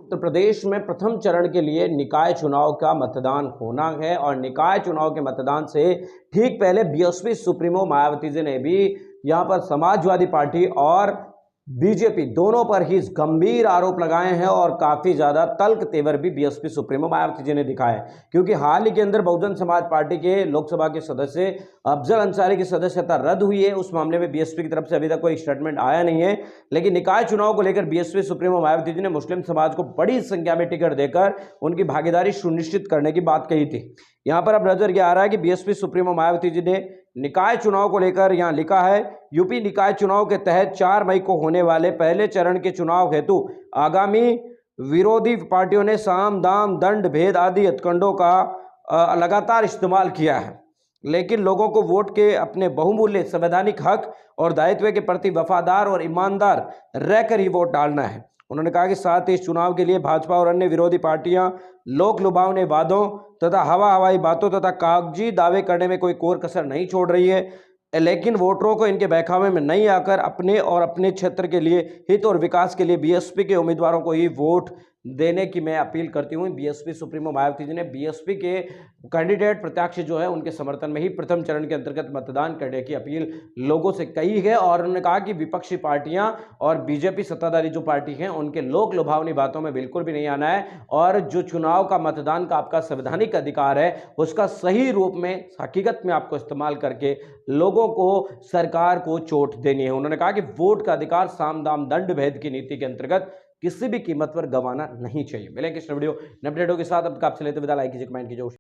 उत्तर प्रदेश में प्रथम चरण के लिए निकाय चुनाव का मतदान होना है और निकाय चुनाव के मतदान से ठीक पहले बीएसपी सुप्रीमो मायावती जी ने भी यहां पर समाजवादी पार्टी और बीजेपी दोनों पर ही गंभीर आरोप लगाए हैं और काफी ज्यादा तल्ख तेवर भी बीएसपी सुप्रीमो मायावती जी ने दिखाए, क्योंकि हाल ही के अंदर बहुजन समाज पार्टी के लोकसभा के सदस्य अफजल अंसारी की सदस्यता रद्द हुई है। उस मामले में बीएसपी की तरफ से अभी तक कोई स्टेटमेंट आया नहीं है, लेकिन निकाय चुनाव को लेकर बीएसपी सुप्रीमो मायावती जी ने मुस्लिम समाज को बड़ी संख्या में टिकट देकर उनकी भागीदारी सुनिश्चित करने की बात कही थी। यहां पर अब नजर यह आ रहा है कि बीएसपी सुप्रीमो मायावती जी ने निकाय चुनाव को लेकर यहां लिखा है, यूपी निकाय चुनाव के तहत 4 मई को होने वाले पहले चरण के चुनाव हेतु आगामी विरोधी पार्टियों ने साम दाम दंड भेद आदि हथकंडों का लगातार इस्तेमाल किया है, लेकिन लोगों को वोट के अपने बहुमूल्य संवैधानिक हक और दायित्व के प्रति वफादार और ईमानदार रहकर ही वोट डालना है। उन्होंने कहा कि साथ ही इस चुनाव के लिए भाजपा और अन्य विरोधी पार्टियां लोक लुभावने वादों तथा हवाई बातों तथा कागजी दावे करने में कोई कोर कसर नहीं छोड़ रही है, लेकिन वोटरों को इनके बहकावे में नहीं आकर अपने और अपने क्षेत्र के लिए हित और विकास के लिए बीएसपी के उम्मीदवारों को ही वोट देने की मैं अपील करती हूँ। बीएसपी सुप्रीमो मायावती जी ने बीएसपी के कैंडिडेट प्रत्याशी जो है उनके समर्थन में ही प्रथम चरण के अंतर्गत मतदान करने की अपील लोगों से कही है और उन्होंने कहा कि विपक्षी पार्टियां और बीजेपी सत्ताधारी जो पार्टी हैं उनके लोक लुभावनी बातों में बिल्कुल भी नहीं आना है और जो चुनाव का मतदान का आपका संवैधानिक अधिकार है उसका सही रूप में हकीकत में आपको इस्तेमाल करके लोगों को सरकार को चोट देनी है। उन्होंने कहा कि वोट का अधिकार साम दाम दंड भेद की नीति के अंतर्गत किसी भी कीमत पर गंवाना नहीं चाहिए। मिलेंगे इस वीडियो अपडेटों के साथ, अब तक आपसे लेते विदा, लाइक कीजिए, कमेंट कीजिए।